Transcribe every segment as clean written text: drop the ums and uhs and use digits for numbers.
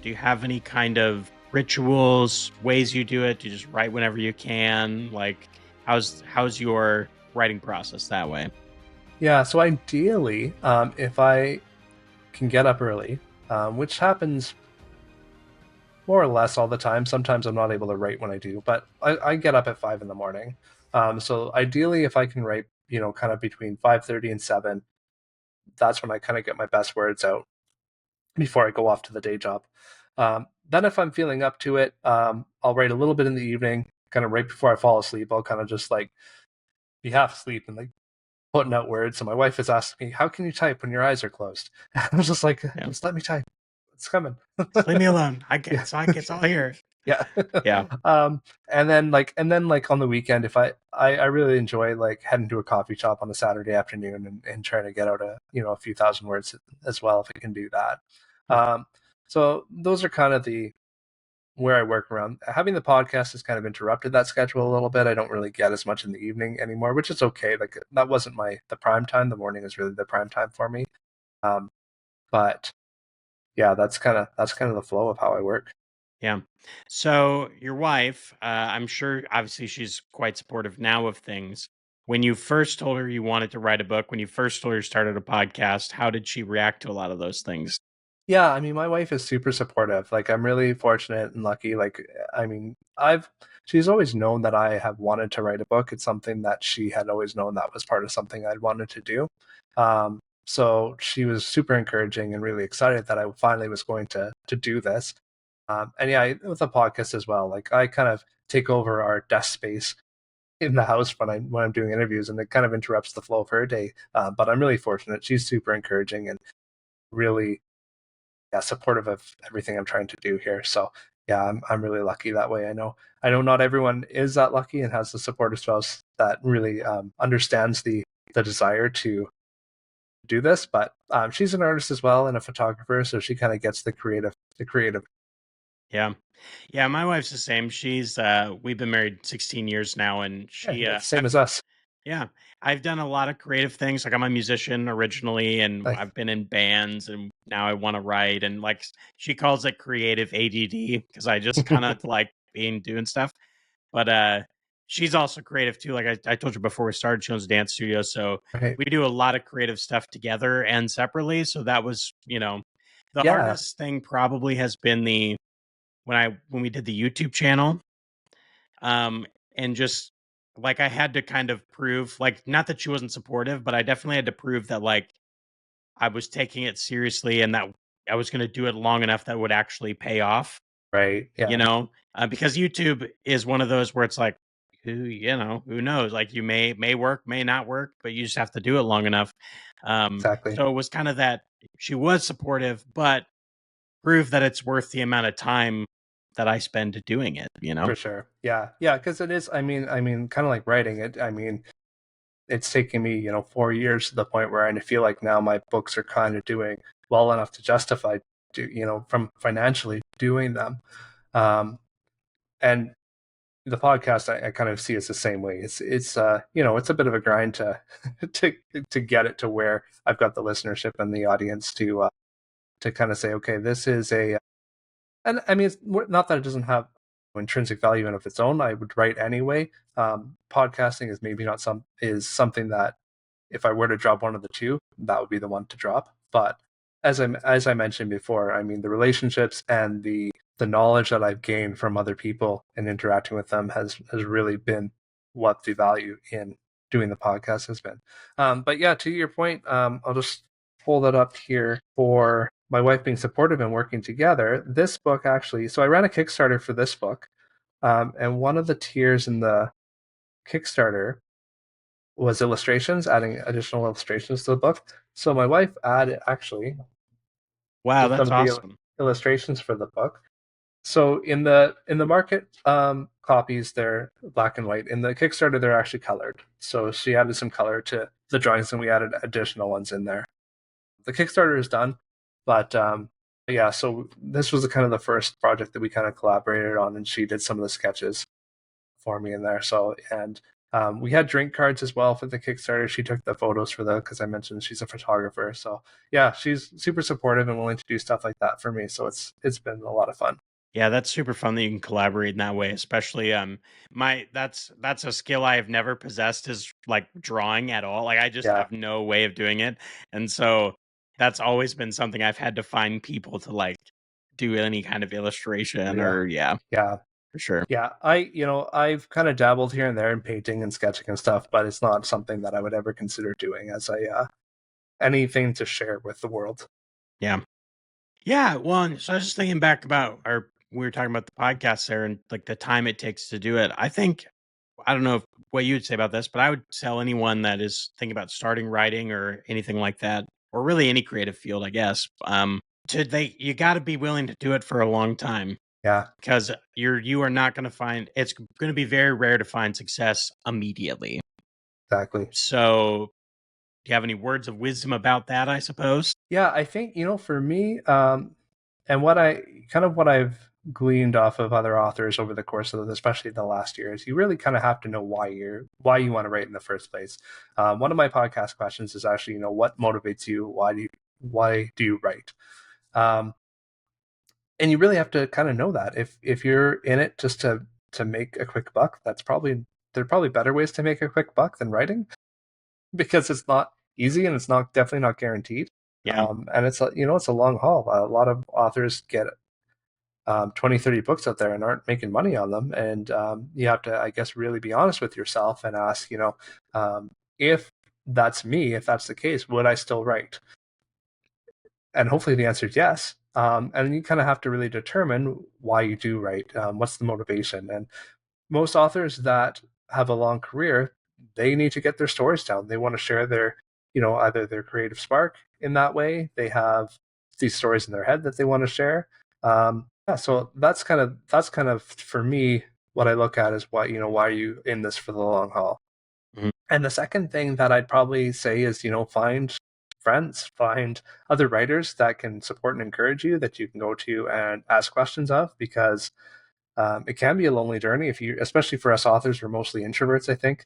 Do you have any kind of rituals, ways you do it? Do you just write whenever you can? Like, how's your writing process that way? Yeah, so ideally, if I can get up early, which happens more or less all the time. Sometimes I'm not able to write when I do, but I get up at 5 in the morning. So ideally, if I can write, kind of between 5:30 and 7, that's when I kind of get my best words out before I go off to the day job. Then if I'm feeling up to it, I'll write a little bit in the evening, kind of right before I fall asleep. I'll kind of just like be half asleep and like putting out words. So my wife has asked me, "How can you type when your eyes are closed?" And I was just like, Yeah. "Just let me type. It's coming." Just leave me alone. Yeah. It's all here. Yeah. Yeah. And then on the weekend, if I really enjoy like heading to a coffee shop on a Saturday afternoon and trying to get out a few thousand words as well, if I can do that. Um, so those are kind of the where I work around. Having the podcast has kind of interrupted that schedule a little bit. I don't really get as much in the evening anymore, which is okay. Like that wasn't the prime time. The morning is really the prime time for me. Um, but yeah, that's kind of the flow of how I work. Yeah. So your wife, I'm sure obviously she's quite supportive now of things. When you first told her you wanted to write a book, when you first told her you started a podcast, how did she react to a lot of those things? Yeah, I mean, my wife is super supportive. Like, I'm really fortunate and lucky. Like, I mean, she's always known that I have wanted to write a book. It's something that she had always known that was part of something I'd wanted to do. So she was super encouraging and really excited that I finally was going to do this. And yeah, with the podcast as well. Like, I kind of take over our desk space in the house when I'm doing interviews, and it kind of interrupts the flow of her day. But I'm really fortunate. She's super encouraging and really, yeah, supportive of everything I'm trying to do here. So yeah, I'm really lucky that way. I know not everyone is that lucky and has the supportive spouse that really understands the desire to do this. But she's an artist as well and a photographer, so she kind of gets the creative. Yeah. Yeah, my wife's the same. She's we've been married 16 years now, and Yeah, she yeah, same as us. yeah, I've done a lot of creative things. Like I'm a musician originally, and Like, I've been in bands, and now I want to write. And like she calls it creative ADD because I just kind of like being doing stuff. But she's also creative too. Like I told you before we started, she owns a dance studio, so right. we do a lot of creative stuff together and separately. So that was, the Yeah, hardest thing probably has been the when we did the YouTube channel. Um, and just like I had to kind of prove, like, not that she wasn't supportive, but I definitely had to prove that like I was taking it seriously and that I was going to do it long enough that would actually pay off, right. Yeah, because YouTube is one of those where it's like, who knows? Like you may work, may not work, but you just have to do it long enough. exactly. So it was kind of that she was supportive, but prove that it's worth the amount of time that I spend doing it. For sure. Yeah, yeah, because it is. I mean, kind of like writing it. I mean, it's taken me, 4 years to the point where I feel like now my books are kind of doing well enough to justify, from financially doing them. Um, and the podcast, I kind of see it's the same way. It's a bit of a grind to to to get it to where I've got the listenership and the audience to kind of say, okay, this is a, and I mean, it's not that it doesn't have intrinsic value in of its own. I would write anyway. Podcasting is maybe not is something that if I were to drop one of the two, that would be the one to drop. But as I mentioned before, I mean the relationships and the knowledge that I've gained from other people and interacting with them has really been what the value in doing the podcast has been. But yeah, to your point, I'll just pull that up here for my wife being supportive and working together. This book actually, so I ran a Kickstarter for this book, and one of the tiers in the Kickstarter was illustrations, adding additional illustrations to the book. So my wife added actually Wow, was that's some of the awesome. illustrations for the book. So in the market copies, they're black and white. In the Kickstarter, they're actually colored. So she added some color to the drawings, and we added additional ones in there. The Kickstarter is done, but yeah. So this was kind of the first project that we kind of collaborated on, and she did some of the sketches for me in there. So and We had drink cards as well for the Kickstarter. She took the photos for the, because I mentioned she's a photographer. So yeah, she's super supportive and willing to do stuff like that for me. So it's been a lot of fun. Yeah, that's super fun that you can collaborate in that way, especially my that's a skill I have never possessed is like drawing at all. Like I just Yeah, have no way of doing it. And so that's always been something I've had to find people to like do any kind of illustration yeah, or yeah, yeah. for sure. Yeah, I've kind of dabbled here and there in painting and sketching and stuff, but it's not something that I would ever consider doing as a anything to share with the world. Yeah. Yeah, well, and so I was just thinking back about our we were talking about the podcast there and like the time it takes to do it. I think I don't know what you would say about this, but I would tell anyone that is thinking about starting writing or anything like that, or really any creative field, I guess. To they you got to be willing to do it for a long time Yeah, because you are not going to find it's going to be very rare to find success immediately. exactly. So, do you have any words of wisdom about that? I suppose. Yeah, I think, for me, and what I've gleaned off of other authors over the course of, especially the last year, is you really kind of have to know why you want to write in the first place. One of my podcast questions is actually, what motivates you? Why do you write? Um, and you really have to kind of know that if you're in it just to make a quick buck, there are probably better ways to make a quick buck than writing, because it's not easy and it's not definitely not guaranteed. Yeah. And it's a long haul. A lot of authors get 20, 30 books out there and aren't making money on them. And you have to, I guess, really be honest with yourself and ask, if that's me, if that's the case, would I still write? And hopefully the answer is yes. And you kind of have to really determine why you do write. What's the motivation? And most authors that have a long career, they need to get their stories down. They want to share their, either their creative spark in that way. They have these stories in their head that they want to share. Yeah, so that's kind of for me what I look at is why are you in this for the long haul? Mhm. And the second thing that I'd probably say is, find friends, find other writers that can support and encourage you, that you can go to and ask questions of, because it can be a lonely journey especially for us authors. We're mostly introverts, I think.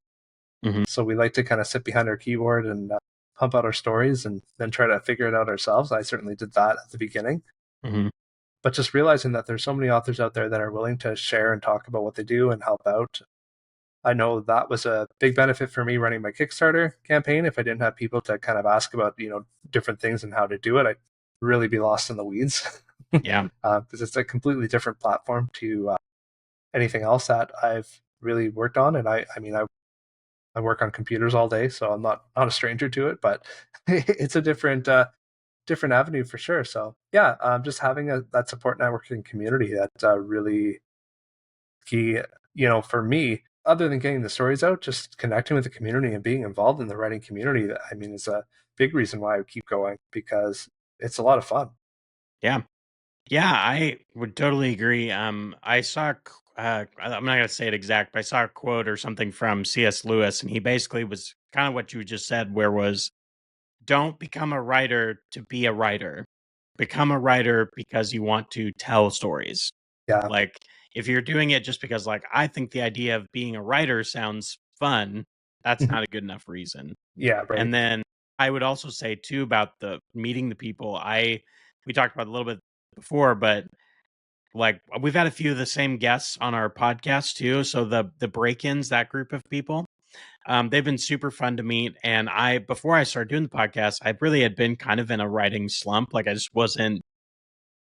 Mhm. So we like to kind of sit behind our keyboard and pump out our stories and then try to figure it out ourselves. I certainly did that at the beginning. Mhm. But just realizing that there's so many authors out there that are willing to share and talk about what they do and help out. I know that was a big benefit for me running my Kickstarter campaign. If I didn't have people to kind of ask about, different things and how to do it, I'd really be lost in the weeds, Yeah. because it's a completely different platform to anything else that I've really worked on. And I work on computers all day, so I'm not a stranger to it, but it's a different avenue for sure. So yeah, just having that support networking community, that really key. For me, other than getting the stories out, just connecting with the community and being involved in the writing community, I mean, is a big reason why I would keep going, because it's a lot of fun. Yeah. Yeah, I would totally agree. I saw, I'm not going to say it exact, but I saw a quote or something from C.S. Lewis, and he basically was kind of what you just said, where was don't become a writer to be a writer, become a writer because you want to tell stories. Yeah. Like, if you're doing it just because, like, I think the idea of being a writer sounds fun, that's not a good enough reason. Yeah, right. And then I would also say too about the meeting the people. We talked about it a little bit before, but like we've had a few of the same guests on our podcast too. So the break-ins, that group of people, they've been super fun to meet. And I before I started doing the podcast, I really had been kind of in a writing slump. Like I just wasn't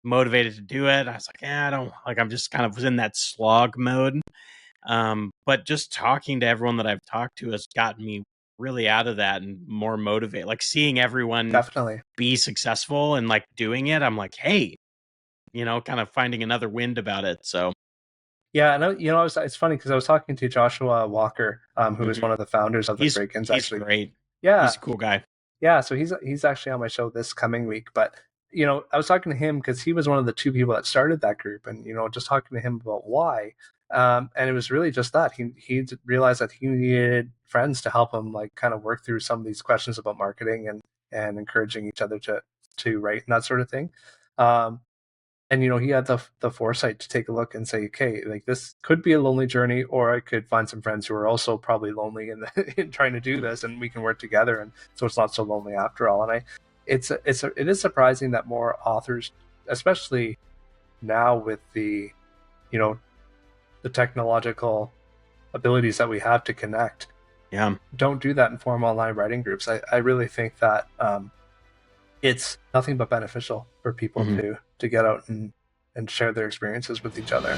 motivated to do it. I was like, I don't like. I'm just kind of was in that slog mode. But just talking to everyone that I've talked to has gotten me really out of that and more motivated. Like seeing everyone Definitely. be successful and like doing it, I'm like, hey, kind of finding another wind about it. So, Yeah, and it's funny because I was talking to Joshua Walker, who is mhm. one of the founders of the Break-ins, He's actually. great. Yeah, He's a cool guy. yeah. So he's actually on my show this coming week. But I was talking to him because he was one of the two people that started that group, and just talking to him about why. And it was really just that he realized that he needed friends to help him, like, kind of work through some of these questions about marketing and encouraging each other to write and that sort of thing. Um, and he had the foresight to take a look and say, okay, like this could be a lonely journey, or I could find some friends who are also probably lonely in trying to do this, and we can work together, and so it's not so lonely after all. And it is surprising that more authors, especially now with the you know the technological abilities that we have to connect, Yeah. don't do that and form online writing groups. I really think that it's nothing but beneficial for people Mhm. to get out and share their experiences with each other.